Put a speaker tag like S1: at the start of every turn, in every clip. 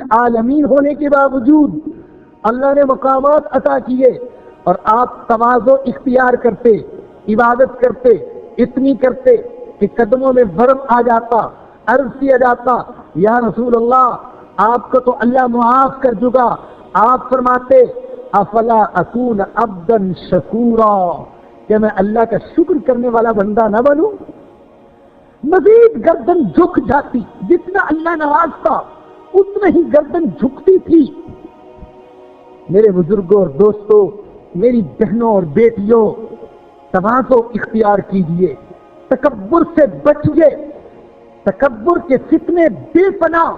S1: العالمین ہونے کے باوجود اللہ نے مقامات عطا کیے اور آپ تواضع اختیار کرتے، عبادت کرتے، اتنی کرتے کہ قدموں میں ورم آ جاتا، عرض کیا جاتا یا رسول اللہ آپ کو تو اللہ معاف کر چکا، آپ فرماتے افلا اکون عبدا شکورا، کہ میں اللہ کا شکر کرنے والا بندہ نہ بنوں؟ مزید گردن جھک جاتی، جتنا اللہ نوازتا اتنا ہی گردن جھکتی تھی۔ میرے بزرگوں اور دوستوں، میری بہنوں اور بیٹیوں، تواضع اختیار کیجیے، تکبر سے بچیے، تکبر کے فتنے بے پناہ۔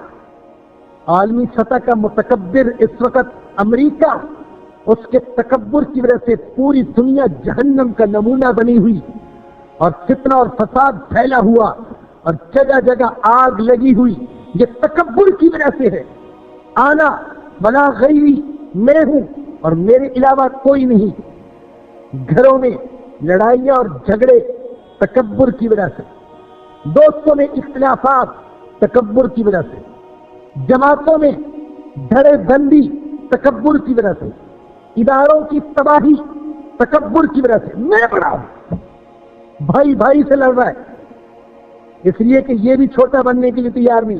S1: عالمی سطح کا متکبر اس وقت امریکہ، اس کے تکبر کی وجہ سے پوری دنیا جہنم کا نمونہ بنی ہوئی اور فتنہ اور فساد پھیلا ہوا اور جگہ جگہ آگ لگی ہوئی، یہ تکبر کی وجہ سے ہے۔ آنا بلا غیری، میں ہوں اور میرے علاوہ کوئی نہیں۔ گھروں میں لڑائیاں اور جھگڑے تکبر کی وجہ سے، دوستوں میں اختلافات تکبر کی وجہ سے، جماعتوں میں دھڑے بندی تکبر کی وجہ سے، اداروں کی تباہی تکبر کی وجہ سے۔ میں بڑا ہوں، بھائی بھائی سے لڑ رہا ہے اس لیے کہ یہ بھی چھوٹا بننے کے لیے تیار نہیں،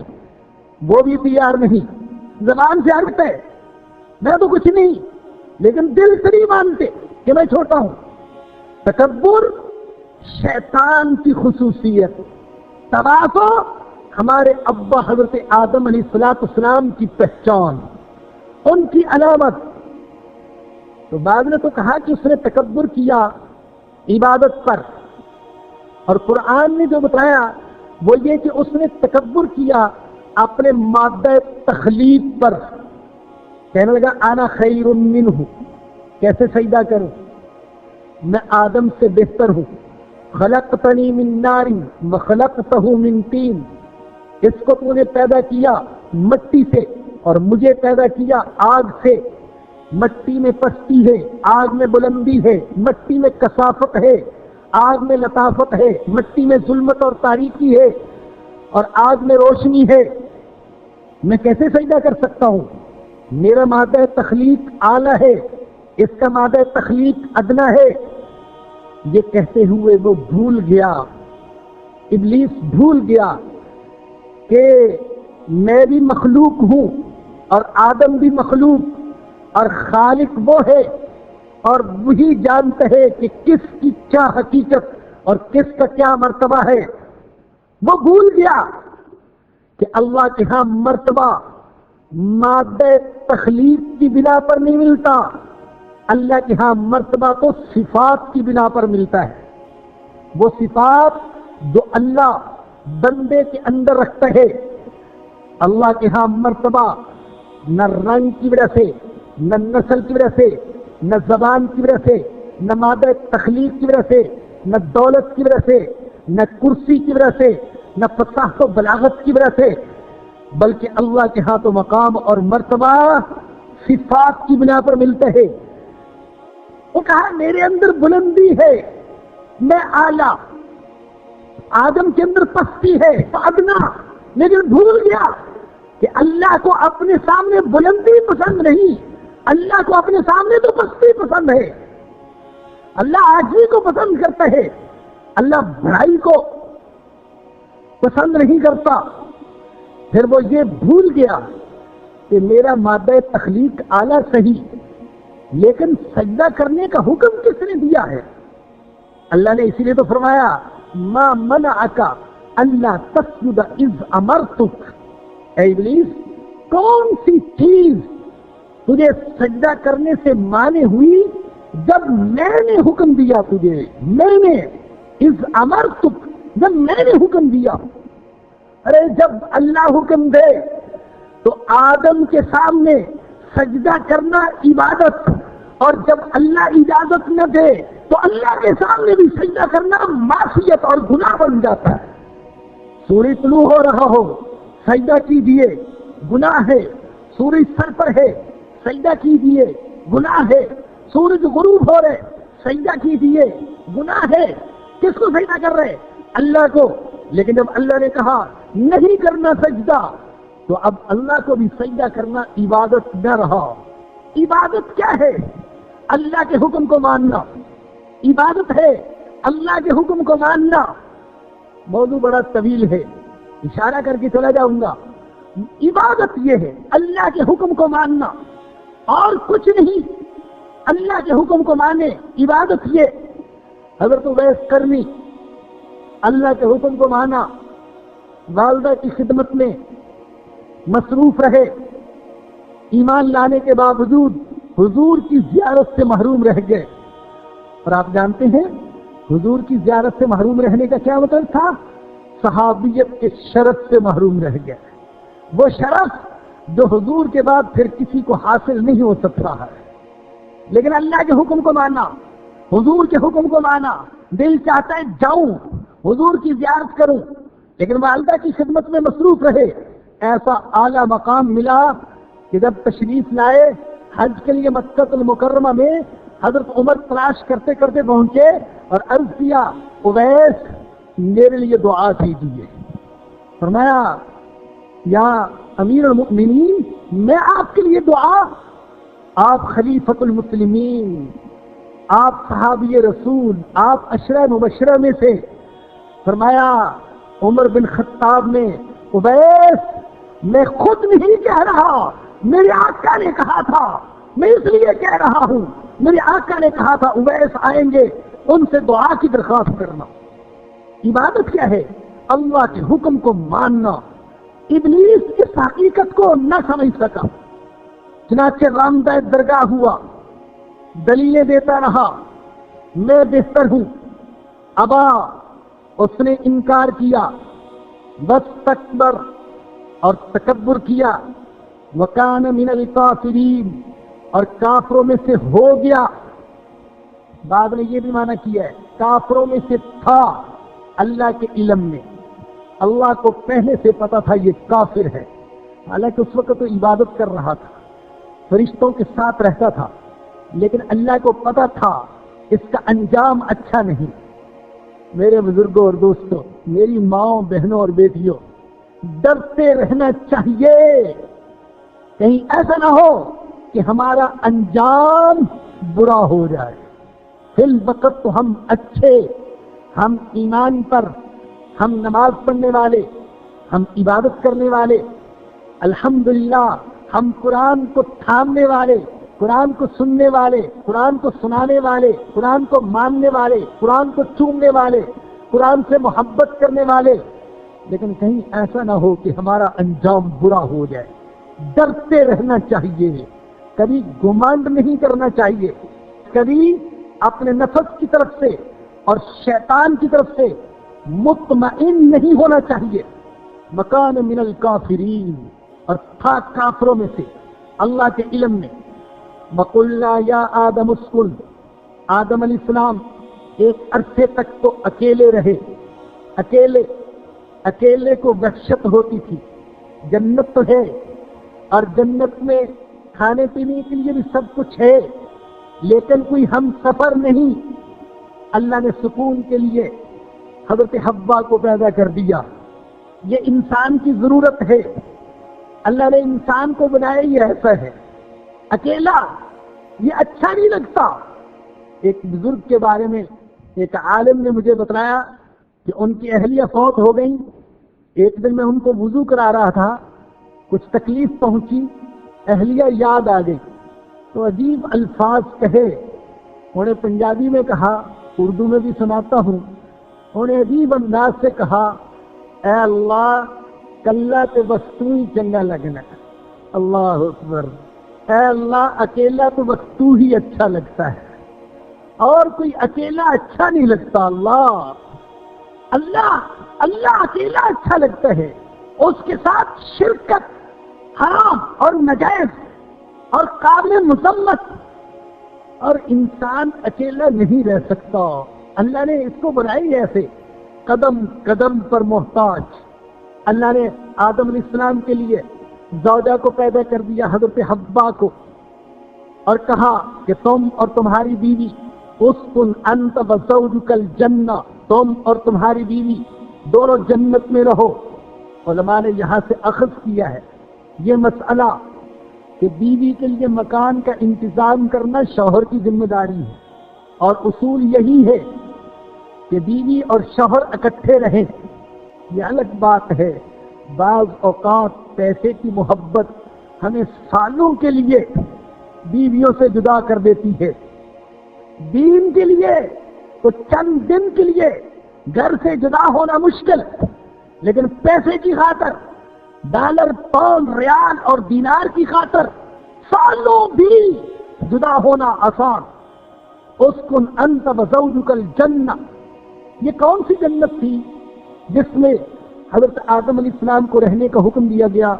S1: وہ بھی تیار نہیں، زبان سے عرض ہے میں تو کچھ نہیں، لیکن دل سے نہیں مانتے کہ میں چھوٹا ہوں۔ تکبر شیطان کی خصوصیت، تواضع ہمارے ابا حضرت آدم علیہ السلام کی پہچان، ان کی علامت۔ تو بعض نے تو کہا کہ اس نے تکبر کیا عبادت پر، اور قرآن نے جو بتایا وہ یہ کہ اس نے تکبر کیا اپنے مادہ تخلیق پر، کہنے لگا انا خیر منہ، کیسے سجدہ کروں، میں آدم سے بہتر ہوں، خلقتنی من نار وخلقتہ من طین، اس کو تو نے پیدا کیا مٹی سے اور مجھے پیدا کیا آگ سے۔ مٹی میں پستی ہے، آگ میں بلندی ہے، مٹی میں کثافت ہے، آگ میں لطافت ہے، مٹی میں ظلمت اور تاریکی ہے اور آگ میں روشنی ہے، میں کیسے سجدہ کر سکتا ہوں؟ میرا مادہ تخلیق اعلیٰ ہے، اس کا مادہ تخلیق ادنا ہے۔ یہ کہتے ہوئے وہ بھول گیا، ابلیس بھول گیا کہ میں بھی مخلوق ہوں اور آدم بھی مخلوق، اور خالق وہ ہے اور وہی جانتا ہے کہ کس کی کیا حقیقت اور کس کا کیا مرتبہ ہے۔ وہ بھول گیا کہ اللہ کے ہاں مرتبہ مادہ تخلیق کی بنا پر نہیں ملتا، اللہ کے ہاں مرتبہ تو صفات کی بنا پر ملتا ہے۔ وہ صفات جو اللہ بندے کے اندر رکھتا ہے، اللہ کے ہاں مرتبہ نہ رنگ کی وجہ سے، نہ نسل کی وجہ سے، نہ زبان کی وجہ سے، نہ مادہ تخلیق کی وجہ سے، نہ دولت کی وجہ سے، نہ کرسی کی وجہ سے، نہ فصاحت و بلاغت کی وجہ سے، بلکہ اللہ کے ہاں تو مقام اور مرتبہ صفات کی بنا پر ملتا ہے۔ وہ کہا میرے اندر بلندی ہے، میں اعلیٰ، آدم کے اندر پستی ہے ادنا، لیکن بھول گیا کہ اللہ کو اپنے سامنے بلندی پسند نہیں، اللہ کو اپنے سامنے تو پستی پسند ہے، اللہ عاجزی کو پسند کرتا ہے، اللہ بڑائی کو پسند نہیں کرتا۔ پھر وہ یہ بھول گیا کہ میرا مادہ تخلیق اعلیٰ صحیح، لیکن سجدہ کرنے کا حکم کس نے دیا ہے؟ اللہ نے اسی لیے تو فرمایا ما منعک الا تسجد اذ امرتک، اے ابلیس کون سی چیز تجھے سجدہ کرنے سے مانے ہوئی جب میں نے حکم دیا تجھے، میں نے اذ امرتک، جب میں نے حکم دیا۔ ارے جب اللہ حکم دے تو آدم کے سامنے سجدہ کرنا عبادت، اور جب اللہ اجازت نہ دے تو اللہ کے سامنے بھی سجدہ کرنا معصیت اور گناہ بن جاتا ہے۔ سورج طلوع ہو رہا ہو سجدہ کیجیے، گناہ ہے، سورج سر پر ہے سجدہ کیجیے، گناہ ہے، سورج غروب ہو رہے سجدہ کیجیے، گناہ ہے۔ کس کو سجدہ کر رہے؟ اللہ کو۔ لیکن جب اللہ نے کہا نہیں کرنا سجدہ، تو اب اللہ کو بھی سجدہ کرنا عبادت نہ رہا۔ عبادت کیا ہے؟ اللہ کے حکم کو ماننا عبادت ہے، اللہ کے حکم کو ماننا۔ موضوع بڑا طویل ہے، اشارہ کر کے چلا جاؤں گا۔ عبادت یہ ہے اللہ کے حکم کو ماننا اور کچھ نہیں۔ اللہ کے حکم کو مانے، عبادت یہ۔ حضرت اویس کرنی اللہ کے حکم کو مانا، والدہ کی خدمت میں مصروف رہے، ایمان لانے کے باوجود حضور کی زیارت سے محروم رہ گئے۔ اور آپ جانتے ہیں حضور کی زیارت سے محروم رہنے کا کیا مطلب تھا؟ صحابیت کے شرف سے محروم رہ گئے، وہ شرف جو حضور کے بعد پھر کسی کو حاصل نہیں ہو سکتا ہے۔ لیکن اللہ کے حکم کو مانا، حضور کے حکم کو مانا، دل چاہتا ہے جاؤں حضور کی زیارت کروں، لیکن والدہ کی خدمت میں مصروف رہے۔ ایسا اعلیٰ مقام ملا کہ جب تشریف لائے حج کے لیے مکہ المکرمہ میں، حضرت عمر تلاش کرتے کرتے پہنچے اور عرض کیا اویس میرے لیے دعا کیجیے۔ فرمایا یا امیر المؤمنین میں آپ کے لیے دعا، آپ خلیفۃ المسلمین، آپ صحابی رسول، آپ عشرہ مبشرہ میں سے۔ فرمایا عمر بن خطاب نے اویس میں خود نہیں کہہ رہا، میرے آقا نے کہا تھا، میں اس لیے کہہ رہا ہوں، میرے آقا نے کہا تھا اویس آئیں گے ان سے دعا کی درخواست کرنا۔ عبادت کیا ہے؟ اللہ کے حکم کو ماننا۔ ابلیس اس حقیقت کو نہ سمجھ سکا، چنانچہ رامدہ درگاہ ہوا، دلیلیں دیتا رہا میں بہتر ہوں، ابا اس نے انکار کیا، واستکبر اور تکبر کیا، وکان من الکافرین اور کافروں میں سے ہو گیا۔ بعد میں یہ بھی معنی کیا ہے کافروں میں سے تھا، اللہ کے علم میں اللہ کو پہلے سے پتا تھا یہ کافر ہے، حالانکہ اس وقت تو عبادت کر رہا تھا، فرشتوں کے ساتھ رہتا تھا، لیکن اللہ کو پتا تھا اس کا انجام اچھا نہیں۔ میرے بزرگوں اور دوستوں، میری ماؤں بہنوں اور بیٹیوں، ڈرتے رہنا چاہیے، کہیں ایسا نہ ہو کہ ہمارا انجام برا ہو جائے۔ فی الوقت تو ہم اچھے، ہم ایمان پر، ہم نماز پڑھنے والے، ہم عبادت کرنے والے، الحمدللہ ہم قرآن کو تھامنے والے، قرآن کو سننے والے، قرآن کو سنانے والے، قرآن کو ماننے والے، قرآن کو چومنے والے، قرآن سے محبت کرنے والے، لیکن کہیں ایسا نہ ہو کہ ہمارا انجام برا ہو جائے۔ ڈرتے رہنا چاہیے، کبھی گمانڈ نہیں کرنا چاہیے، کبھی اپنے نفس کی طرف سے اور شیطان کی طرف سے مطمئن نہیں ہونا چاہیے۔ مکان من الکافرین اور تھا کافروں میں سے اللہ کے علم میں۔ وَقُلْنَا يَا آدَمُ اسْكُنْ، آدم علیہ السلام ایک عرصے تک تو اکیلے رہے، اکیلے کو وحشت ہوتی تھی۔ جنت تو ہے اور جنت میں کھانے پینے کے لیے بھی سب کچھ ہے، لیکن کوئی ہم سفر نہیں۔ اللہ نے سکون کے لیے حضرت حوا کو پیدا کر دیا، یہ انسان کی ضرورت ہے، اللہ نے انسان کو بنایا یہ ایسا ہے، اکیلا یہ اچھا نہیں لگتا۔ ایک بزرگ کے بارے میں ایک عالم نے مجھے بتایا کہ ان کی اہلیہ فوت ہو گئی، ایک دن میں ان کو وضو کرا رہا تھا، کچھ تکلیف پہنچی، اہلیہ یاد آ گئی تو عجیب الفاظ کہے، انہیں پنجابی میں کہا، اردو میں بھی سناتا ہوں، انہیں عجیب انداز سے کہا اے اللہ کلہ تے بس تو ہی چنگا لگنا، اللہ اکبر، اے اللہ اکیلا تو بس تو ہی اچھا لگتا ہے، اور کوئی اکیلا اچھا نہیں لگتا۔ اللہ اکیلا اچھا لگتا ہے، اس کے ساتھ شرکت حرام اور ناجائز اور قابل مذمت، اور انسان اکیلا نہیں رہ سکتا۔ اللہ نے اس کو بنائی ایسے، قدم قدم پر محتاج۔ اللہ نے آدم علیہ السلام کے لیے زوجہ کو پیدا کر دیا، حضرت حوا کو، اور کہا کہ تم اور تمہاری بیوی اسکن انت وزوجک الجنہ، تم اور تمہاری بیوی دونوں جنت میں رہو۔ علماء نے یہاں سے اخذ کیا ہے یہ مسئلہ کہ بیوی کے لیے مکان کا انتظام کرنا شوہر کی ذمہ داری ہے، اور اصول یہی ہے کہ بیوی اور شوہر اکٹھے رہیں۔ یہ الگ بات ہے، بعض اوقات پیسے کی محبت ہمیں سالوں کے لیے بیویوں سے جدا کر دیتی ہے، دین کے لیے تو چند دن کے لیے گھر سے جدا ہونا مشکل، لیکن پیسے کی خاطر، ڈالر، پاؤنڈ، ریال اور دینار کی خاطر سالوں بھی جدا ہونا آسان۔ اسکن انت وزوجک الجنہ، یہ کون سی جنت تھی جس میں حضرت آدم علیہ السلام کو رہنے کا حکم دیا گیا؟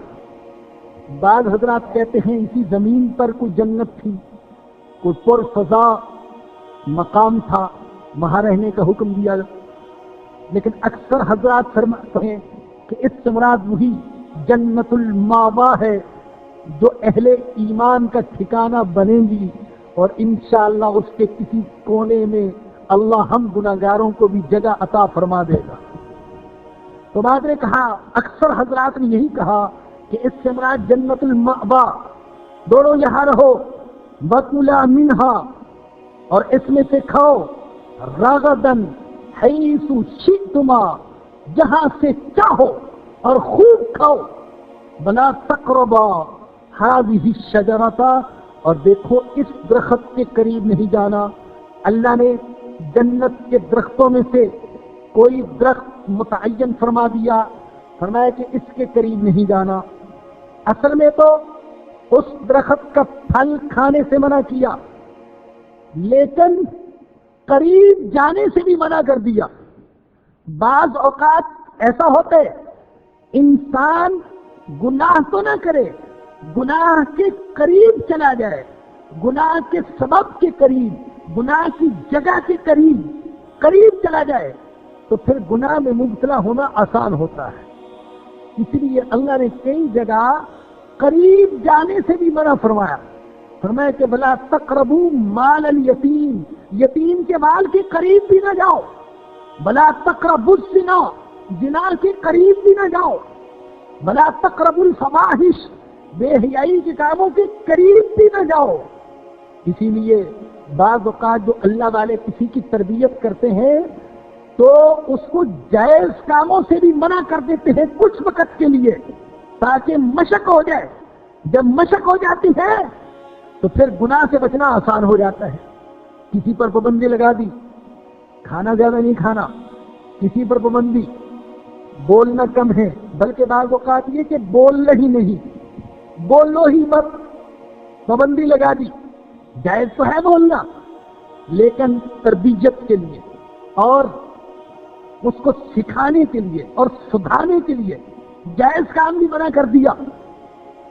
S1: بعض حضرات کہتے ہیں اسی زمین پر کوئی جنت تھی، کوئی پرفضا مقام تھا، وہاں رہنے کا حکم دیا، لیکن اکثر حضرات فرماتے ہیں کہ اس سے مراد وہی جنت الماوا ہے جو اہل ایمان کا ٹھکانہ بنے گی، اور انشاءاللہ اس کے کسی کونے میں اللہ ہم گناہگاروں کو بھی جگہ عطا فرما دے گا۔ تو بعد نے کہا، اکثر حضرات نے یہی کہا کہ اس سے مراد جنت المأوا، دونوں یہاں رہو، وَكُلَا مِنْهَا، اور اس میں سے کھاؤ، رَغَدًا حَيْثُ شِئْتُمَا، جہاں سے چاہو اور خوب کھاؤ، وَلَا تَقْرَبَا هَذِهِ الشَّجَرَةَ، اور دیکھو اس درخت کے قریب نہیں جانا۔ اللہ نے جنت کے درختوں میں سے کوئی درخت متعین فرما دیا، فرمایا کہ اس کے قریب نہیں جانا۔ اصل میں تو اس درخت کا پھل کھانے سے منع کیا، لیکن قریب جانے سے بھی منع کر دیا۔ بعض اوقات ایسا ہوتا ہے انسان گناہ تو نہ کرے، گناہ کے قریب چلا جائے، گناہ کے سبب کے قریب، گناہ کی جگہ کے قریب چلا جائے، تو پھر گناہ میں مبتلا ہونا آسان ہوتا ہے۔ اس لیے اللہ نے کئی جگہ قریب جانے سے بھی منع فرمایا، فرمایا کہ بلا تقربوا مال الیتیم، یتیم کے مال کے قریب بھی نہ جاؤ، بلا تقربوا الزنا، زنا کے قریب بھی نہ جاؤ، بلا تقربوا الفواحش، بے حیائی کے کاموں کے قریب بھی نہ جاؤ۔ اسی لیے بعض اوقات جو اللہ والے کسی کی تربیت کرتے ہیں تو اس کو جائز کاموں سے بھی منع کر دیتے ہیں کچھ وقت کے لیے، تاکہ مشق ہو جائے۔ جب مشق ہو جاتی ہے تو پھر گناہ سے بچنا آسان ہو جاتا ہے۔ کسی پر پابندی لگا دی، کھانا زیادہ نہیں کھانا، کسی پر پابندی، بولنا کم ہے، بلکہ بعض اوقات یہ کہ بولنا ہی نہیں، بولو ہی مت، پابندی لگا دی۔ جائز تو ہے بولنا، لیکن تربیت کے لیے اور اس کو سکھانے کے لیے اور سدھارنے کے لیے جائز کام بھی منع کر دیا۔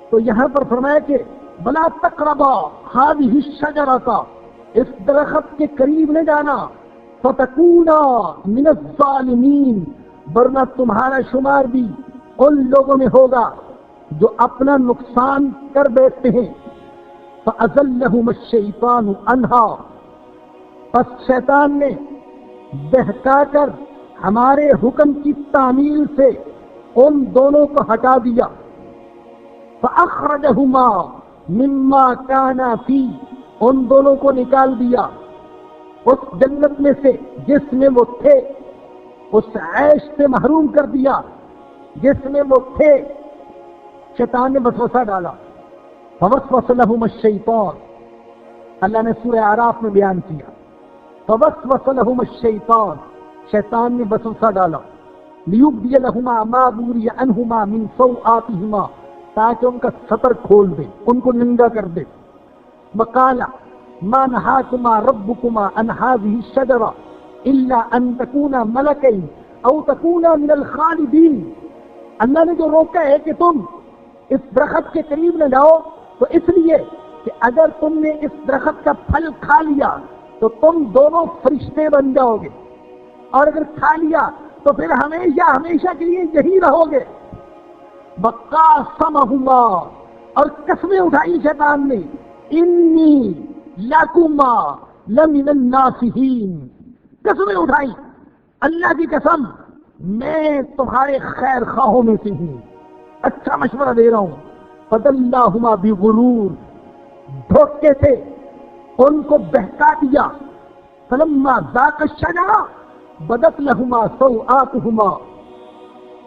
S1: تو یہاں پر فرمایا کہ بلا تقربا هذه الشجرة، اس درخت کے قریب نہ جانا، فتکونا من الظالمین، ورنہ تمہارا شمار بھی ان لوگوں میں ہوگا جو اپنا نقصان کر بیٹھتے ہیں۔ فَأَزَلَّهُمَ الشَّيْطَانُ عَنْهَا، پس شیطان نے بہکا کر ہمارے حکم کی تعمیل سے ان دونوں کو ہٹا دیا۔ فَأَخْرَجَهُمَا مِمَّا كَانَا فِيهِ، ان دونوں کو نکال دیا اس جنت میں سے جس میں وہ تھے، اس عیش سے محروم کر دیا جس میں وہ تھے۔ شیطان نے وسوسہ ڈالا، فوسوس لہم الشیطان، اللہ نے سورہ اعراف میں بیان کیا، فوسوس لہم الشیطان، شیطان نے وسوسہ ڈالا، لیبدی لہما ما بوری عنہما من سوآتہما، تاکہ ان کا ستر کھول دے، ان کو ننگا کر دے۔ وقال ما نہاکما ربکما عن هذه الشجرة الا ان تکونا ملکین او تکونا من الخالدین، اللہ نے جو روکا ہے کہ تم اس درخت کے قریب نہ جاؤ، تو اس لیے کہ اگر تم نے اس درخت کا پھل کھا لیا تو تم دونوں فرشتے بن جاؤ گے، اور اگر کھا لیا تو پھر ہمیشہ ہمیشہ کے لیے یہی رہو گے۔ وقاسمہما، اور قسمیں اٹھائی شیطان نے، انی لکما لمن الناصحین، قسمیں اٹھائی، اللہ کی قسم میں تمہارے خیر خواہوں میں سے ہوں، اچھا مشورہ دے رہا ہوں، فدلاہما بغرور، دھوکے سے ان کو بہکا دیا. فلما ذاق الشجرہ بدت لہما سوآتہما،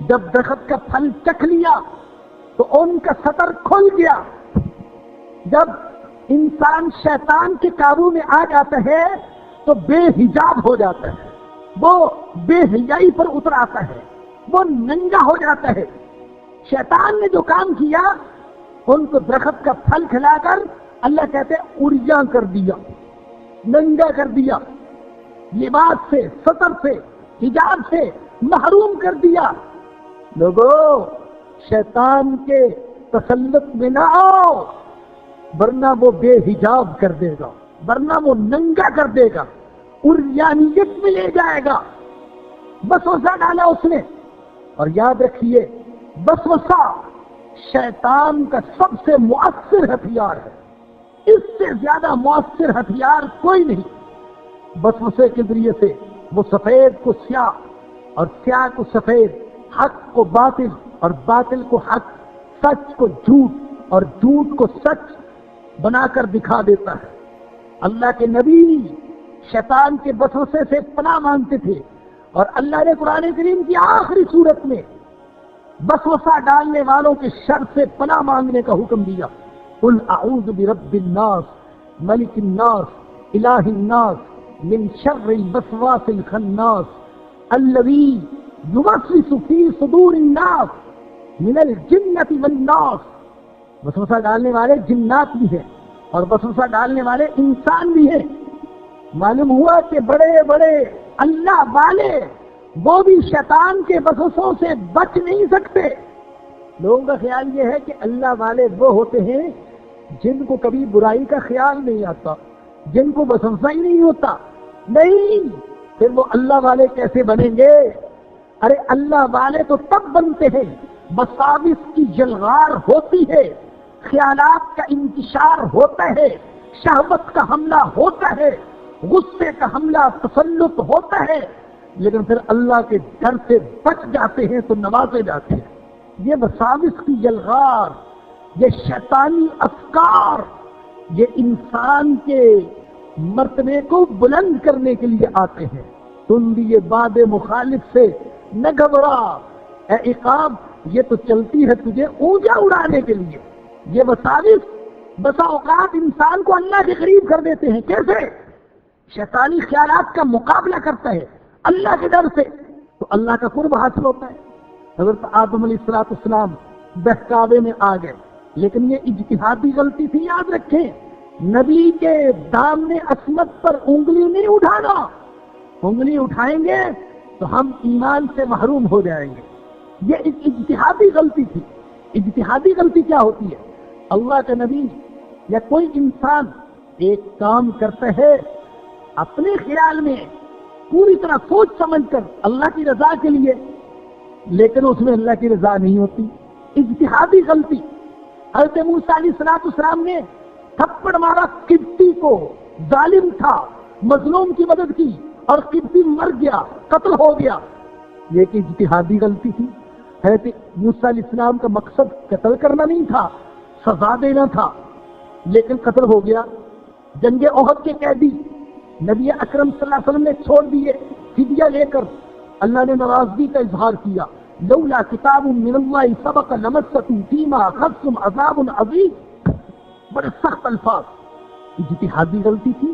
S1: جب درخت کا پھل چکھ لیا تو ان کا ستر کھل گیا. جب انسان شیطان کے قابو میں آ جاتا ہے تو بے حجاب ہو جاتا ہے، وہ بے حیائی پر اتر آتا ہے، وہ ننگا ہو جاتا ہے. شیطان نے جو کام کیا ان کو درخت کا پھل کھلا کر اللہ کہتے عریاں کر دیا، ننگا کر دیا، لباس سے، ستر سے، حجاب سے محروم کر دیا. لوگوں، شیطان کے تسلط میں نہ آؤ، ورنہ وہ بے حجاب کر دے گا، ورنہ وہ ننگا کر دے گا، عریانیت میں لے جائے گا. وسوسہ ڈالا اس نے. اور یاد رکھیے، وسوسہ شیطان کا سب سے مؤثر ہتھیار ہے، اس سے زیادہ مؤثر ہتھیار کوئی نہیں. وسوسے کے ذریعے سے وہ سفید کو سیاہ اور سیاہ کو سفید، حق کو باطل اور باطل کو حق، سچ کو جھوٹ اور جھوٹ کو سچ بنا کر دکھا دیتا ہے. اللہ کے نبی شیطان کے وسوسے سے پناہ مانگتے تھے، اور اللہ نے قرآن کریم کی آخری سورت میں وسوسہ ڈالنے والوں کے شر سے پناہ مانگنے کا حکم دیا. قل اعوذ برب الناس ملک الناس الہ الناس من شر الوسواس الخناس الذی یوسوس فی صدور الناس من الجنۃ والناس. وسوسہ ڈالنے والے جنات بھی ہیں اور وسوسہ ڈالنے والے انسان بھی ہیں. معلوم ہوا کہ بڑے بڑے اللہ والے وہ بھی شیطان کے وسوسوں سے بچ نہیں سکتے. لوگوں کا خیال یہ ہے کہ اللہ والے وہ ہوتے ہیں جن کو کبھی برائی کا خیال نہیں آتا، جن کو وسوسہ ہی نہیں ہوتا. نہیں، پھر وہ اللہ والے کیسے بنیں گے؟ ارے اللہ والے تو تب بنتے ہیں وساوس کی جلغار ہوتی ہے، خیالات کا انتشار ہوتا ہے، شہوت کا حملہ ہوتا ہے، غصے کا حملہ تسلط ہوتا ہے، لیکن پھر اللہ کے ڈر سے بچ جاتے ہیں تو نوازے جاتے ہیں. یہ وساوس کی جلغار، یہ شیطانی افکار، یہ انسان کے مرتبے کو بلند کرنے کے لیے آتے ہیں. تم بھی یہ باد مخالف سے نہ گھبرا اے عقاب، یہ تو چلتی ہے تجھے اونچا اڑانے کے لیے. یہ وساوس بسا اوقات انسان کو اللہ کے قریب کر دیتے ہیں. کیسے؟ شیطانی خیالات کا مقابلہ کرتا ہے اللہ کے ڈر سے تو اللہ کا قرب حاصل ہوتا ہے. حضرت آدم علیہ السلام بہکاوے میں آ گئے، لیکن یہ اجتہادی غلطی تھی. یاد رکھیں، نبی کے دامن عصمت پر انگلی نہیں اٹھانا. انگلی اٹھائیں گے تو ہم ایمان سے محروم ہو جائیں گے. یہ ایک اجتہادی غلطی تھی. اجتہادی غلطی کیا ہوتی ہے؟ اللہ کا نبی یا کوئی انسان ایک کام کرتا ہے اپنے خیال میں پوری طرح سوچ سمجھ کر اللہ کی رضا کے لیے، لیکن اس میں اللہ کی رضا نہیں ہوتی. اجتہادی غلطی. حضرت موسیٰ علیہ السلام نے تھپڑ مارا قبطی کو، ظالم تھا، مظلوم کی مدد کی اور قبطی مر گیا، قتل ہو گیا. یہ ایک اجتہادی غلطی تھی. حضرت موسیٰ علیہ السلام کا مقصد قتل کرنا نہیں تھا، سزا دینا تھا، لیکن قتل ہو گیا. جنگ احد کے قیدی نبی اکرم صلی اللہ علیہ وسلم نے چھوڑ دیے فدیہ لے کر. اللہ نے ناراضگی کا اظہار کیا. لولا کتاب من اللہ سبق لمسکم فیما اخذتم عذاب عظیم. بڑے سخت الفاظ. اجتہادی غلطی تھی.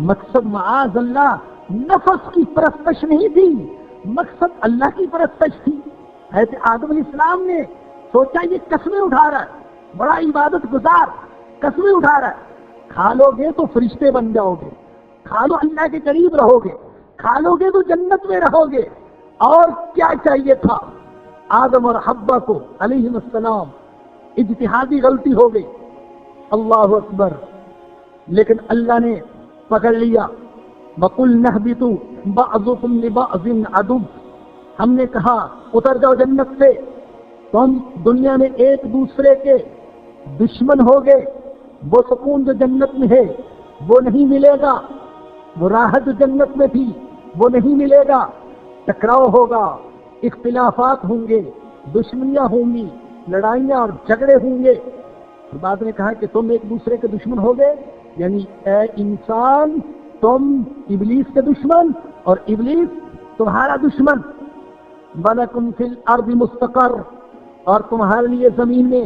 S1: مقصد معاذ اللہ نفس کی پرستش نہیں تھی، مقصد اللہ کی پرستش تھی. حضرت آدم علیہ السلام نے سوچا یہ قسمیں اٹھا رہا ہے، بڑا عبادت گزار، قسمیں اٹھا رہا ہے. کھا لو گے تو فرشتے بن جاؤ گے، کھا لو اللہ کے قریب رہو گے، کھا لو گے تو جنت میں رہو گے. اور کیا چاہیے تھا؟ آدم اور حوا کو علیہ السلام اجتہادی غلطی ہو گئی. اللہ اکبر. لیکن اللہ نے پکڑ لیا. وَقُلْنَا اهْبِطُوا بَعْضُكُمْ لِبَعْضٍ عَدُوٌّ. ہم نے کہا اتر جاؤ جنت سے، تم دنیا میں ایک دوسرے کے دشمن ہو گئے. وہ سکون جو جنت میں ہے وہ نہیں ملے گا، وہ راحت جو جنت میں تھی وہ نہیں ملے گا. ٹکراؤ ہوگا، اختلافات ہوں گے، دشمنیاں ہوں گی، لڑائیاں اور جھگڑے ہوں گے. اور بعد میں کہا کہ تم ایک دوسرے کے دشمن ہو گئے، یعنی اے انسان تم ابلیس کے دشمن اور ابلیس تمہارا دشمن. وَلَكُمْ فِي الْأَرْضِ مُسْتَقَرٌّ، اور تمہارے لیے زمین میں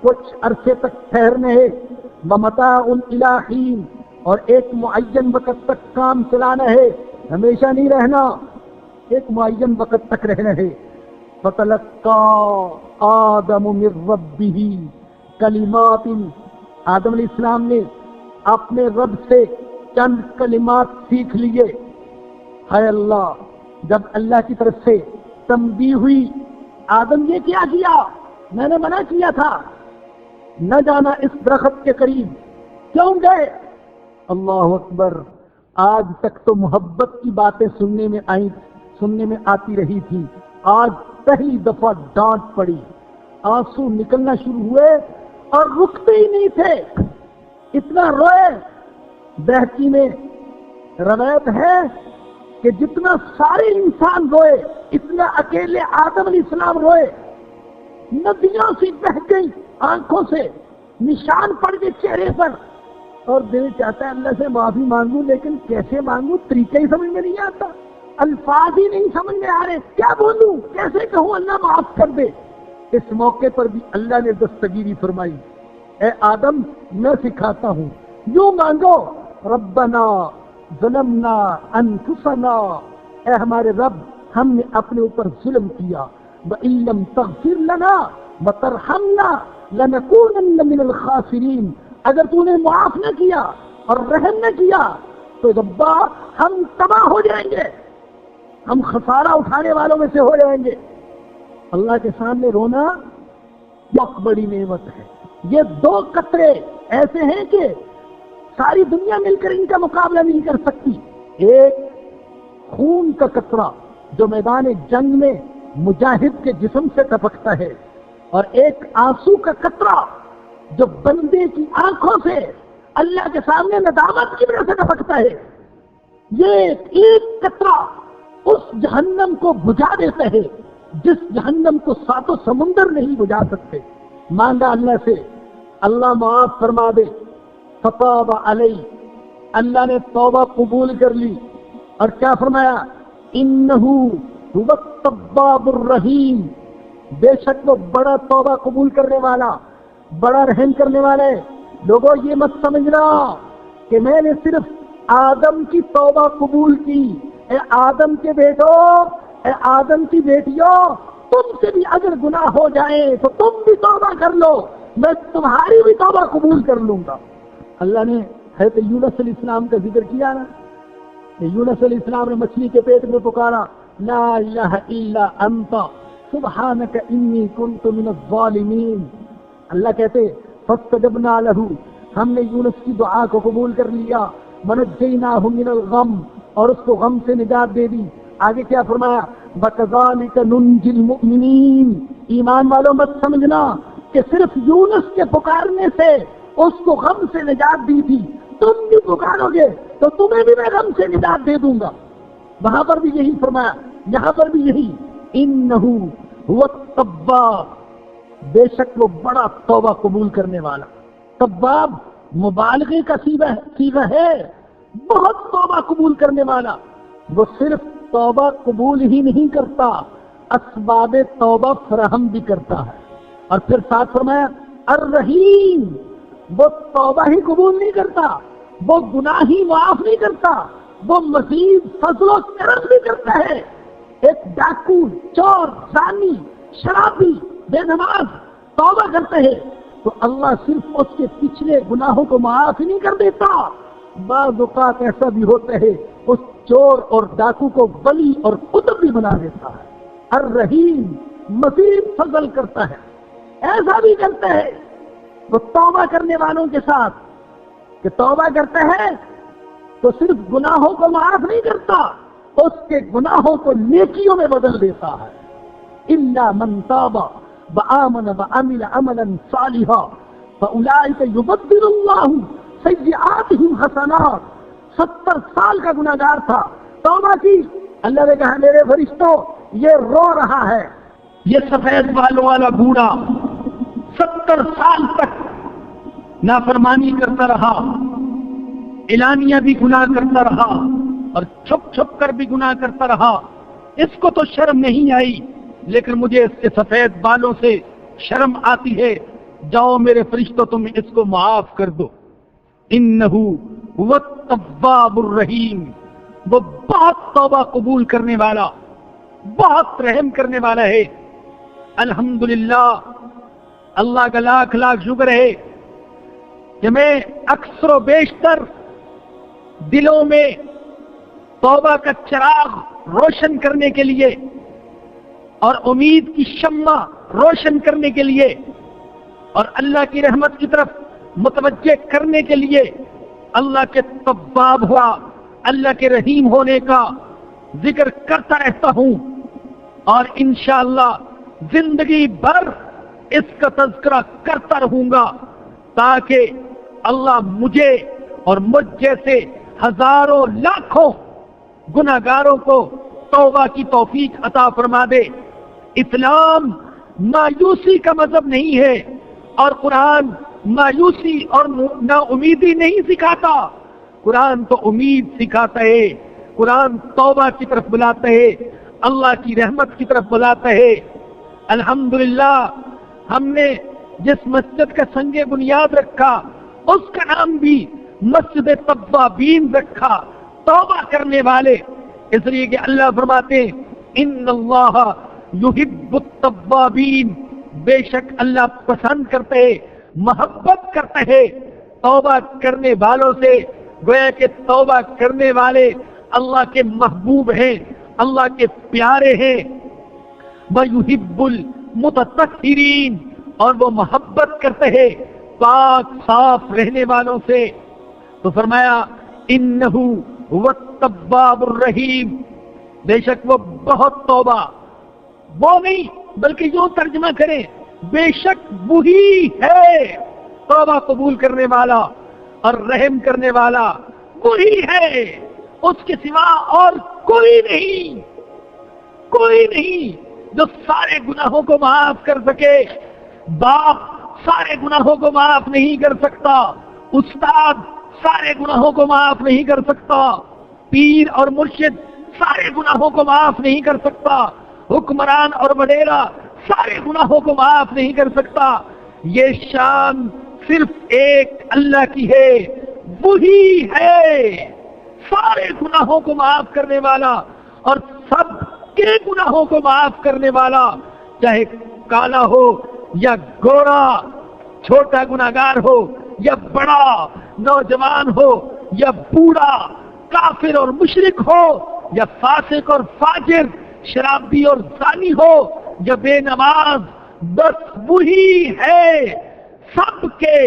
S1: کچھ عرصے تک ٹھہرنے ہے. وَمَتَاعٌ إِلَىٰ حِينٍ، اور ایک معین وقت تک کام چلانا ہے، ہمیشہ نہیں رہنا، ایک معین وقت تک رہنا ہے. فَتَلَقَّىٰ آدَمُ مِن رَّبِّهِ کلمات، آدم علیہ السلام نے اپنے رب سے چند کلمات سیکھ لیے. ہے اللہ، جب اللہ کی طرف سے تنبیہ ہوئی، آدم یہ کیا کیا، میں نے منع کیا تھا نہ جانا اس درخت کے قریب، کیوں گئے؟ اللہ اکبر. آج تک تو محبت کی باتیں سننے میں آتی رہی تھی، آج پہلی دفعہ ڈانٹ پڑی، آنسو نکلنا شروع ہوئے اور رکتے ہی نہیں تھے. اتنا روئے. بہتی میں روایت ہے کہ جتنا سارے انسان روئے اتنا اکیلے آدم علیہ السلام روئے. ندیاں سی بہہ گئی آنکھوں سے، نشان پڑ گئے چہرے پر. اور دل چاہتا ہے اللہ سے معافی مانگوں، لیکن کیسے مانگوں، طریقہ ہی سمجھ میں نہیں آتا، الفاظ ہی نہیں سمجھ میں آ رہے، کیا بولوں، کیسے کہوں اللہ معاف کر دے. اس موقع پر بھی اللہ نے دستگیری فرمائی، اے آدم میں سکھاتا ہوں، یوں مانگو، ربنا ظلمنا انفسنا، اے ہمارے رب ہم نے اپنے اوپر ظلم کیا، وَإِن لَّمْ تَغْفِرْ لَنَا وَتَرْحَمْنَا لَنَكُونَنَّ مِنَ الْخَاسِرِينَ، اگر تو نے معاف نہ کیا اور رحم نہ کیا تو ربا ہم تباہ ہو جائیں گے، ہم خسارہ اٹھانے والوں میں سے ہو جائیں گے. اللہ کے سامنے رونا بہت بڑی نعمت ہے. یہ دو قطرے ایسے ہیں کہ ساری دنیا مل کر ان کا مقابلہ نہیں کر سکتی. ایک خون کا قطرہ جو میدان جنگ میں مجاہد کے جسم سے ٹپکتا ہے، اور ایک آنسو کا قطرہ جو بندے کی آنکھوں سے اللہ کے سامنے ندامت کی وجہ سے ٹپکتا ہے. یہ ایک قطرہ اس جہنم کو بجھا دیتا ہے جس جہنم کو ساتوں سمندر نہیں بجھا سکتے. مانگا اللہ سے، اللہ معاف فرما دے. فتاب علیہ، اللہ نے توبہ قبول کر لی اور کیا فرمایا، انہو هو التواب الرحیم، بے شک وہ بڑا توبہ قبول کرنے والا، بڑا رحم کرنے والا ہے. لوگوں یہ مت سمجھنا کہ میں نے صرف آدم کی توبہ قبول کی. اے آدم کے بیٹو، اے آدم کی بیٹیوں، تم سے بھی اگر گناہ ہو جائے تو تم بھی توبہ کر لو، میں تمہاری بھی توبہ قبول کر لوں گا. اللہ نے حضرت یونس علیہ السلام کا ذکر کیا نا، یونس علیہ السلام نے مچھلی کے پیٹ میں پکارا، لا الہ الا انت سبحانک انی کنت من الظالمین. اللہ کہتے فاستجبنا لہ، ہم نے یونس کی دعا کو قبول کر لیا، ونجیناہ من الغم، اور اس کو غم سے نجات دے دی. آگے کیا فرمایا، وَكَذَلِكَ نُنْجِي الْمُؤْمِنِينَ، ایمان والوں مت سمجھنا کہ صرف یونس کے پکارنے سے اس کو غم سے نجات دی تھی، تم بھی پکارو گے تو تمہیں بھی میں غم سے نجات دے دوں گا. وہاں پر بھی یہی فرمایا، یہاں پر بھی یہی، انہو هو التواب، بے شک وہ بڑا توبہ قبول کرنے والا. تواب مبالغے کا صیغہ ہے، بہت توبہ قبول کرنے والا. وہ صرف توبہ قبول ہی نہیں کرتا، اسباب توبہ فراہم بھی کرتا ہے. اور پھر ساتھ فرمایا الرحیم، وہ توبہ ہی قبول نہیں کرتا، وہ گناہ ہی معاف نہیں کرتا، وہ مزید فضل و کرم بھی کرتا ہے. ایک ڈاکو، چور، زانی، شرابی، بے نماز توبہ کرتا ہے تو اللہ صرف اس کے پچھلے گناہوں کو معاف ہی نہیں کر دیتا، بعض اوقات ایسا بھی ہوتا ہے اس چور اور ڈاکو کو ولی اور قطب بھی بنا دیتا ہے. الرحیم، مزید فضل کرتا ہے. ایسا بھی کرتا ہے وہ توبہ کرنے والوں کے ساتھ کہ توبہ کرتا ہے تو صرف گناہوں کو معاف نہیں کرتا، اس کے گناہوں کو نیکیوں میں بدل دیتا ہے. الا من تاب وآمن وعمل عملا صالحا فاولئک یبدل اللہ سیئاتہم حسنات. 70 سال کا گناہگار تھا، توبہ کی، اللہ نے کہا میرے فرشتوں یہ رو رہا ہے، یہ سفید بالوں والا بوڑھا 70 سال تک نافرمانی کرتا رہا، اعلانیہ بھی گناہ کرتا رہا اور چھپ چھپ کر بھی گناہ کرتا رہا، اس کو تو شرم نہیں آئی، لیکن مجھے اس کے سفید بالوں سے شرم آتی ہے۔ جاؤ میرے فرشتوں، تم اس کو معاف کر دو۔ انہو هو التواب الرحیم، وہ بہت توبہ قبول کرنے والا، بہت رحم کرنے والا ہے۔ الحمدللہ، اللہ کا لاکھ لاکھ شکر ہے کہ میں اکثر و بیشتر دلوں میں توبہ کا چراغ روشن کرنے کے لیے اور امید کی شمع روشن کرنے کے لیے اور اللہ کی رحمت کی طرف متوجہ کرنے کے لیے اللہ کے تواب ہوا، اللہ کے رحیم ہونے کا ذکر کرتا رہتا ہوں، اور انشاءاللہ زندگی بھر اس کا تذکرہ کرتا رہوں گا، تاکہ اللہ مجھے اور مجھ جیسے ہزاروں لاکھوں گناہگاروں کو توبہ کی توفیق عطا فرما دے۔ اسلام مایوسی کا مذہب نہیں ہے، اور قرآن مایوسی اور نا امیدی نہیں سکھاتا، قرآن تو امید سکھاتا ہے، قرآن توبہ کی طرف بلاتا ہے، اللہ کی رحمت کی طرف بلاتا ہے۔ الحمدللہ، ہم نے جس مسجد کا سنگ بنیاد رکھا اس کا نام بھی مسجد توابین رکھا، توبہ کرنے والے، اس لیے کہ اللہ فرماتے ہیں ان اللہ یحب التوابین، بے شک اللہ پسند کرتے ہیں، محبت کرتے ہیں توبہ کرنے والوں سے، گویا کہ توبہ کرنے والے اللہ کے محبوب ہیں، اللہ کے پیارے ہیں۔ وَيُحِبُّ الْمُتَطَهِّرِينَ، اور وہ محبت کرتے ہیں پاک صاف رہنے والوں سے۔ تو فرمایا انہو هو التواب الرحیم، بے شک وہ بہت توبہ، وہ نہیں بلکہ یوں ترجمہ کریں، بے شک وہی ہے توبہ قبول کرنے والا اور رحم کرنے والا، وہی ہے، اس کے سوا اور کوئی نہیں، کوئی نہیں جو سارے گناہوں کو معاف کر سکے۔ باپ سارے گناہوں کو معاف نہیں کر سکتا، استاد سارے گناہوں کو معاف نہیں کر سکتا، پیر اور مرشد سارے گناہوں کو معاف نہیں کر سکتا، حکمران اور وڈیرا سارے گناہوں کو معاف نہیں کر سکتا۔ یہ شان صرف ایک اللہ کی ہے، وہی ہے سارے گناہوں کو معاف کرنے والا اور سب کے گناہوں کو معاف کرنے والا، چاہے کالا ہو یا گورا، چھوٹا گناہگار ہو یا بڑا، نوجوان ہو یا بوڑھا، کافر اور مشرک ہو یا فاسق اور فاجر، شرابی اور زانی ہو یا بے نماز، بس وہی ہے سب کے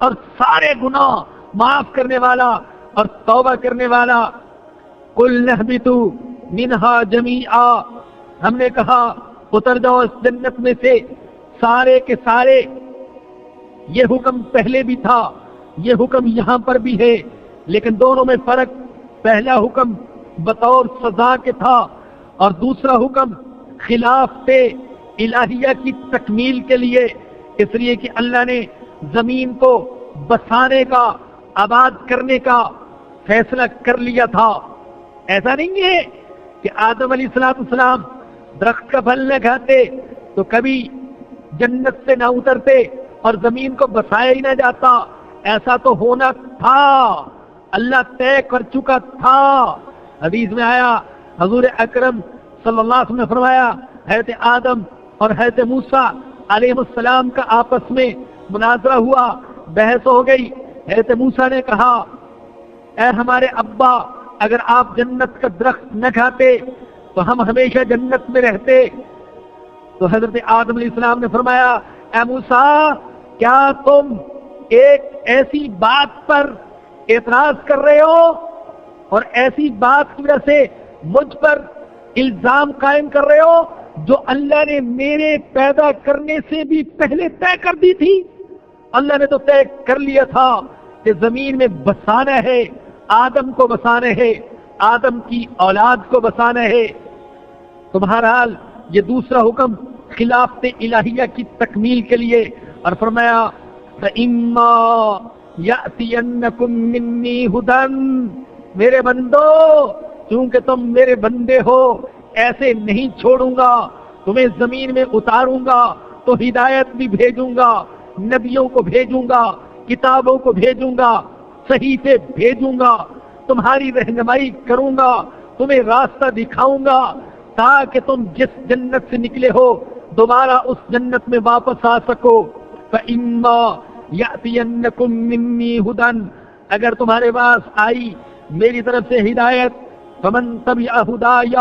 S1: اور سارے گناہ معاف کرنے والا اور توبہ کرنے والا۔ قُلْ نَهْبِطُوا مِنْهَا جَمِيعًا، ہم نے کہا اتر جاؤ اس جنت میں سے سارے کے سارے۔ یہ حکم پہلے بھی تھا، یہ حکم یہاں پر بھی ہے، لیکن دونوں میں فرق، پہلا حکم بطور سزا کے تھا اور دوسرا حکم خلاف الہیہ کی تکمیل کے لیے، اس لیے کہ اللہ نے زمین کو بسانے کا، آباد کرنے کا فیصلہ کر لیا تھا۔ ایسا نہیں ہے کہ آدم علیہ السلام درخت کا پھل نہ کھاتے تو کبھی جنت سے نہ اترتے اور زمین کو بسایا ہی نہ جاتا، ایسا تو ہونا تھا، اللہ طے کر چکا تھا۔ حدیث میں آیا، حضور اکرم صلی اللہ علیہ وسلم نے فرمایا، حضرت آدم اور حضرت موسیٰ علیہ السلام کا آپس میں مناظرہ ہوا، بحث ہو گئی۔ حضرت موسیٰ نے کہا، اے ہمارے ابا، اگر آپ جنت کا درخت نہ کھاتے تو ہم ہمیشہ جنت میں رہتے۔ تو حضرت آدم علیہ السلام نے فرمایا، اے موسیٰ، کیا تم ایک ایسی بات پر اعتراض کر رہے ہو اور ایسی بات کی وجہ سے مجھ پر الزام قائم کر رہے ہو جو اللہ نے میرے پیدا کرنے سے بھی پہلے طے کر دی تھی؟ اللہ نے تو طے کر لیا تھا کہ زمین میں بسانا ہے، آدم کو بسانا ہے، آدم کی اولاد کو بسانا ہے۔ تو بہرحال یہ دوسرا حکم خلافت الہیہ کی تکمیل کے لیے اور فرمایا فَإِمَّا يَأْتِيَنَّكُم مِّنِّي هُدًى، میرے بندو چونکہ تم میرے بندے ہو ایسے نہیں چھوڑوں گا، تمہیں زمین میں اتاروں گا تو ہدایت بھی بھیجوں گا، نبیوں کو بھیجوں گا، کتابوں کو بھیجوں گا، صحیفے بھیجوں گا، تمہاری رہنمائی کروں گا، تمہیں راستہ دکھاؤں گا تاکہ تم جس جنت سے نکلے ہو دوبارہ اس جنت میں واپس آ سکو۔ فَإِمَّا يَأْتِيَنَّكُم مِّنِّي هُدًى، اگر تمہارے پاس آئی میری طرف سے ہدایت، فَمَن تَبِعَ هُدَايَ،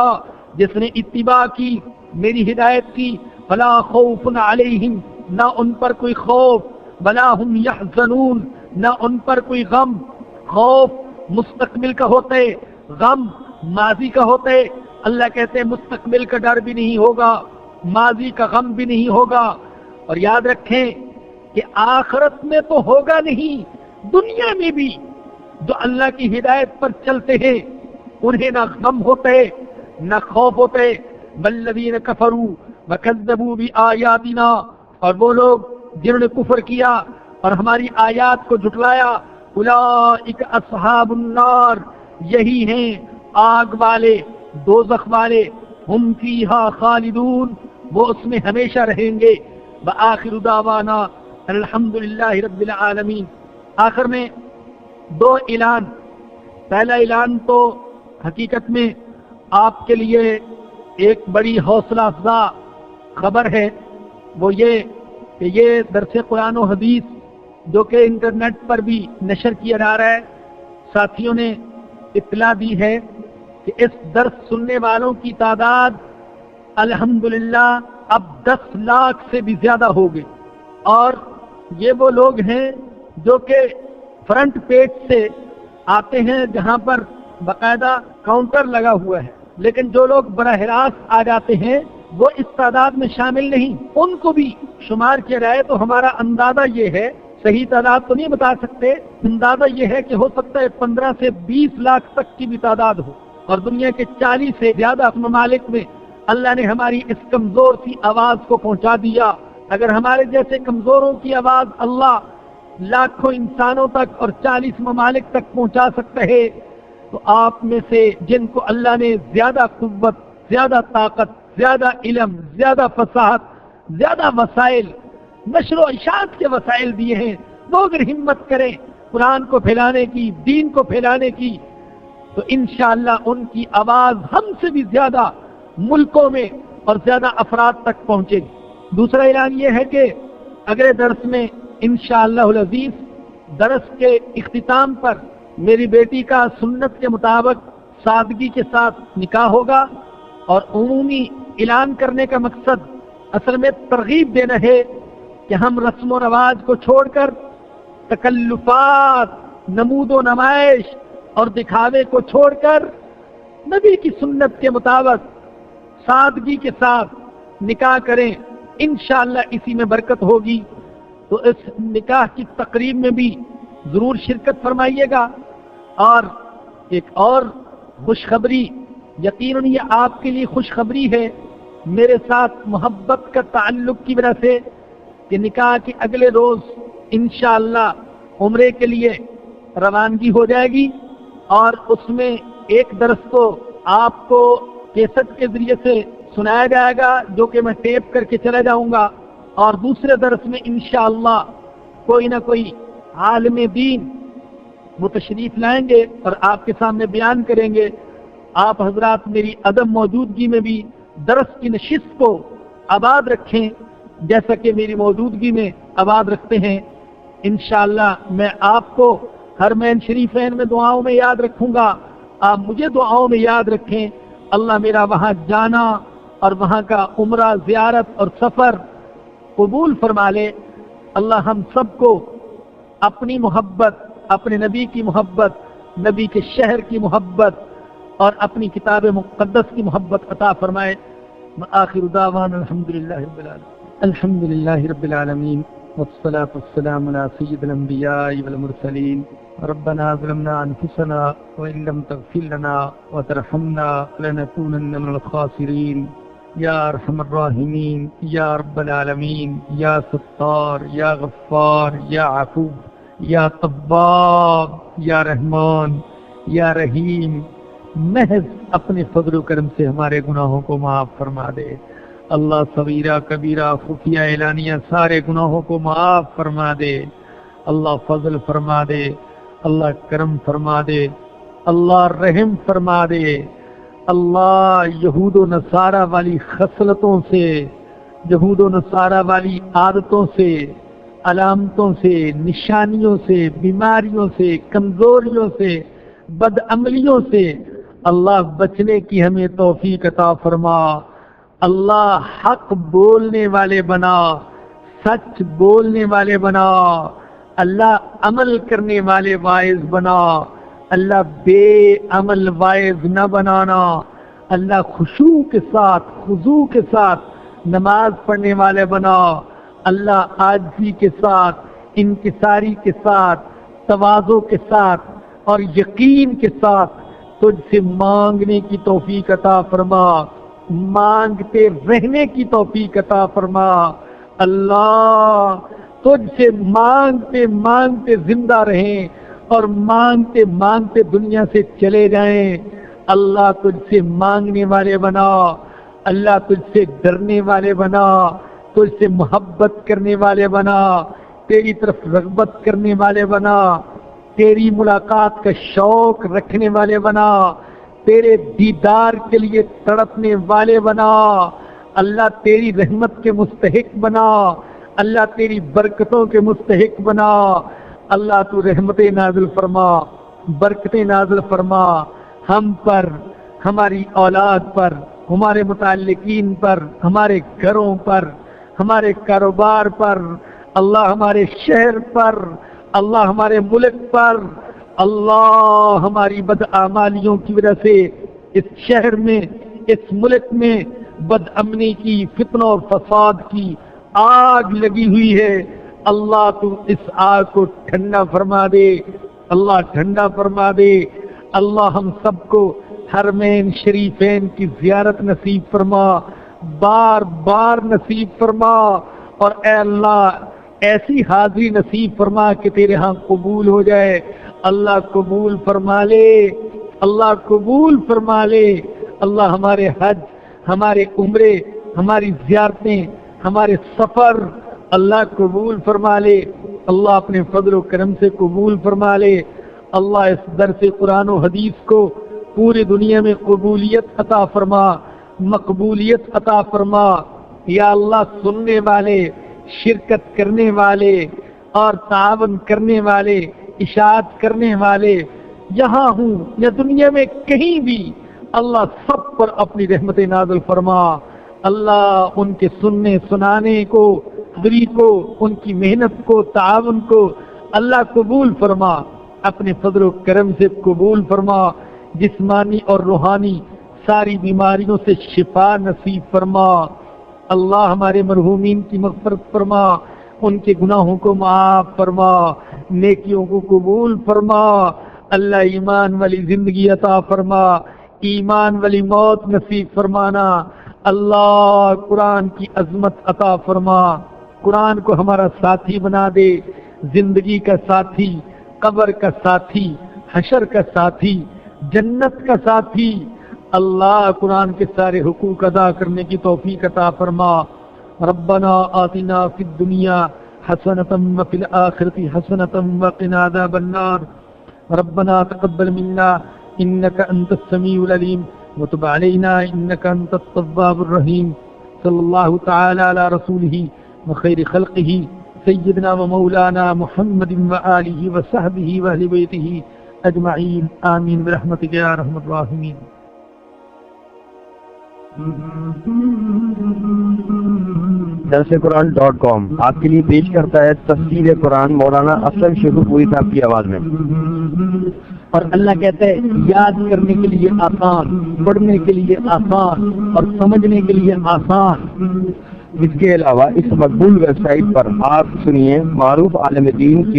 S1: جس نے اتباع کی میری ہدایت کی، فَلَا خَوْفٌ عَلَيْهِمْ، نہ ان پر کوئی خوف، وَلَا هُمْ يَحْزَنُونَ، نہ ان پر کوئی غم۔ خوف مستقبل کا ہوتے، غم ماضی کا ہوتے، اللہ کہتے ہیں مستقبل کا ڈر بھی نہیں ہوگا، ماضی کا غم بھی نہیں ہوگا۔ اور یاد رکھیں کہ آخرت میں تو ہوگا نہیں، دنیا میں بھی جو اللہ کی ہدایت پر چلتے ہیں انہیں نہ غم ہوتے نہ خوف ہوتے۔ والذین کفروا وکذبوا بآیاتنا، اور وہ لوگ جنہوں نے کفر کیا اور ہماری آیات کو جھٹلایا، اولئک اصحاب النار، یہی ہیں آگ والے، دوزخ والے، ہم فیہا خالدون، وہ اس میں ہمیشہ رہیں گے۔ وآخر دعوانا الحمدللہ رب العالمین۔ آخر میں دو اعلان۔ پہلا اعلان تو حقیقت میں آپ کے لیے ایک بڑی حوصلہ افزا خبر ہے، وہ یہ کہ یہ درس قرآن و حدیث جو کہ انٹرنیٹ پر بھی نشر کیا جا رہا ہے، ساتھیوں نے اطلاع دی ہے کہ اس درس سننے والوں کی تعداد الحمدللہ اب 10 لاکھ سے بھی زیادہ ہو گئی، اور یہ وہ لوگ ہیں جو کہ فرنٹ پیج سے آتے ہیں جہاں پر باقاعدہ کاؤنٹر لگا ہوا ہے، لیکن جو لوگ براہ راست آ جاتے ہیں وہ اس تعداد میں شامل نہیں، ان کو بھی شمار کیا جائے تو ہمارا اندازہ یہ ہے، صحیح تعداد تو نہیں بتا سکتے، اندازہ یہ ہے کہ ہو سکتا ہے 15 سے 20 لاکھ تک کی بھی تعداد ہو، اور دنیا کے 40 سے زیادہ ممالک میں اللہ نے ہماری اس کمزور سی آواز کو پہنچا دیا۔ اگر ہمارے جیسے کمزوروں کی آواز اللہ لاکھوں انسانوں تک اور 40 ممالک تک پہنچا سکتا ہے، تو آپ میں سے جن کو اللہ نے زیادہ قوت، زیادہ طاقت، زیادہ علم، زیادہ فصاحت، زیادہ وسائل، نشر و اشاعت کے وسائل دیے ہیں، وہ اگر ہمت کریں قرآن کو پھیلانے کی، دین کو پھیلانے کی، تو انشاءاللہ ان کی آواز ہم سے بھی زیادہ ملکوں میں اور زیادہ افراد تک پہنچے گی۔ دوسرا اعلان یہ ہے کہ اگلے درس میں انشاءاللہ العزیز درس کے اختتام پر میری بیٹی کا سنت کے مطابق سادگی کے ساتھ نکاح ہوگا، اور عمومی اعلان کرنے کا مقصد اصل میں ترغیب دینا ہے کہ ہم رسم و رواج کو چھوڑ کر تکلفات، نمود و نمائش اور دکھاوے کو چھوڑ کر نبی کی سنت کے مطابق سادگی کے ساتھ نکاح کریں، انشاءاللہ اسی میں برکت ہوگی۔ تو اس نکاح کی تقریب میں بھی ضرور شرکت فرمائیے گا۔ اور ایک اور خوشخبری، یقیناً یہ آپ کے لیے خوشخبری ہے میرے ساتھ محبت کا تعلق کی وجہ سے، کہ نکاح کے اگلے روز انشاءاللہ عمرے کے لیے روانگی ہو جائے گی، اور اس میں ایک درس تو آپ کو کیسٹ کے ذریعے سے سنایا جائے گا جو کہ میں ٹیپ کر کے چلا جاؤں گا، اور دوسرے درس میں انشاءاللہ کوئی نہ کوئی عالم دین وہ تشریف لائیں گے اور آپ کے سامنے بیان کریں گے۔ آپ حضرات میری عدم موجودگی میں بھی درس کی نشست کو آباد رکھیں جیسا کہ میری موجودگی میں آباد رکھتے ہیں۔ انشاءاللہ میں آپ کو حرمین شریفین میں دعاؤں میں یاد رکھوں گا، آپ مجھے دعاؤں میں یاد رکھیں۔ اللہ میرا وہاں جانا اور وہاں کا عمرہ، زیارت اور سفر قبول فرما لے۔ اللہ ہم سب کو اپنی محبت، اپنے نبی کی محبت، نبی کے شہر کی محبت اور اپنی کتاب مقدس کی محبت عطا فرمائے۔ آخر دعوانا الحمدللہ رب العالمین، الحمدللہ رب العالمین، والصلاة والسلام على سید الانبیاء والمرسلین۔ ربنا ظلمنا انفسنا وان لم تغفر لنا وترحمنا لنكونن من الخاسرین۔ یا ارحم الراحمین، یا رب العالمین، یا ستار، یا غفار، یا عفو، یا تواب، یا رحمان، یا رحیم، محض اپنے فضل و کرم سے ہمارے گناہوں کو معاف فرما دے۔ اللہ صغیرہ کبیرہ خفیہ اعلانیہ سارے گناہوں کو معاف فرما دے۔ اللہ فضل فرما دے، اللہ کرم فرما دے، اللہ رحم فرما دے۔ اللہ یہود و نصارہ والی خصلتوں سے، یہود و نصارہ والی عادتوں سے، علامتوں سے، نشانیوں سے، بیماریوں سے، کمزوریوں سے، بدعملیوں سے اللہ بچنے کی ہمیں توفیق عطا فرما۔ اللہ حق بولنے والے بنا، سچ بولنے والے بنا، اللہ عمل کرنے والے واعظ بنا، اللہ بے عمل واعظ نہ بنانا، اللہ خشوع کے ساتھ، خضوع کے ساتھ نماز پڑھنے والے بنا، اللہ عاجزی کے ساتھ، انکساری کے ساتھ، تواضع کے ساتھ اور یقین کے ساتھ تجھ سے مانگنے کی توفیق عطا فرما، مانگتے رہنے کی توفیق عطا فرما۔ اللہ تجھ سے مانگتے مانگتے زندہ رہیں اور مانگتے مانگتے دنیا سے چلے جائیں۔ اللہ تجھ سے مانگنے والے بنا، اللہ تجھ سے ڈرنے والے بنا، تجھ سے محبت کرنے والے بنا، تیری طرف رغبت کرنے والے بنا، تیری ملاقات کا شوق رکھنے والے بنا، تیرے دیدار کے لیے تڑپنے والے بنا۔ اللہ تیری رحمت کے مستحق بنا، اللہ تیری برکتوں کے مستحق بنا۔ اللہ تو رحمت نازل فرما، برکت نازل فرما ہم پر، ہماری اولاد پر، ہمارے متعلقین پر، ہمارے گھروں پر، ہمارے کاروبار پر، اللہ ہمارے شہر پر، اللہ ہمارے ملک پر۔ اللہ ہماری بدعمالیوں کی وجہ سے اس شہر میں، اس ملک میں بدامنی کی، فتنہ اور فساد کی آگ لگی ہوئی ہے۔ اللہ تو اس آگ کو ٹھنڈا فرما دے، اللہ ٹھنڈا فرما دے۔ اللہ ہم سب کو حرمین شریفین کی زیارت نصیب فرما، بار بار نصیب فرما، اور اے اللہ ایسی حاضری نصیب فرما کہ تیرے ہاں قبول ہو جائے۔ اللہ قبول فرما لے، اللہ قبول فرما لے۔ اللہ ہمارے حج، ہمارے عمرے، ہماری زیارتیں، ہمارے سفر اللہ قبول فرما لے۔ اللہ اپنے فضل و کرم سے قبول فرما لے۔ اللہ اس درس قرآن و حدیث کو پوری دنیا میں قبولیت عطا فرما، مقبولیت عطا فرما۔ یا اللہ سننے والے، شرکت کرنے والے اور تعاون کرنے والے، اشاعت کرنے والے یہاں ہوں یا دنیا میں کہیں بھی، اللہ سب پر اپنی رحمت نازل فرما۔ اللہ ان کے سننے سنانے کو، حاضری کو، ان کی محنت کو، تعاون کو اللہ قبول فرما، اپنے فضل و کرم سے قبول فرما۔ جسمانی اور روحانی ساری بیماریوں سے شفا نصیب فرما۔ اللہ ہمارے مرحومین کی مغفرت فرما، ان کے گناہوں کو معاف فرما، نیکیوں کو قبول فرما۔ اللہ ایمان والی زندگی عطا فرما، ایمان والی موت نصیب فرمانا۔ اللہ قرآن کی عظمت عطا فرما، قرآن کو ہمارا ساتھی بنا دے، زندگی کا ساتھی، قبر کا ساتھی، حشر کا ساتھی، جنت کا ساتھی۔ اللہ قرآن کے سارے حقوق ادا کرنے کی توفیق عطا فرما۔ ربنا آتنا فی الدنیا حسنۃ وفی الآخرۃ حسنۃ وقنا عذاب النار۔ ربنا تقبل منا انک انت السمیع العلیم وتب علینا انک انت التواب الرحیم۔ صلی اللہ تعالی علی رسولہ وخیر خلقہ سیدنا و مولانا محمد وآلہ وصحبہ واہل بیتہ اجمعین، آمین برحمتک یا ارحم الراحمین۔
S2: درسقرآن.com آپ کے لیے پیش کرتا ہے تفسیر قرآن مولانا اسلم شیخو پوری صاحب کی آواز میں۔
S1: اور اللہ کہتا ہے یاد کرنے کے لیے آسان، پڑھنے کے لیے آسان اور سمجھنے کے لیے آسان۔
S2: اس کے علاوہ اس مقبول ویب سائٹ پر آپ سنیے معروف عالم دین کے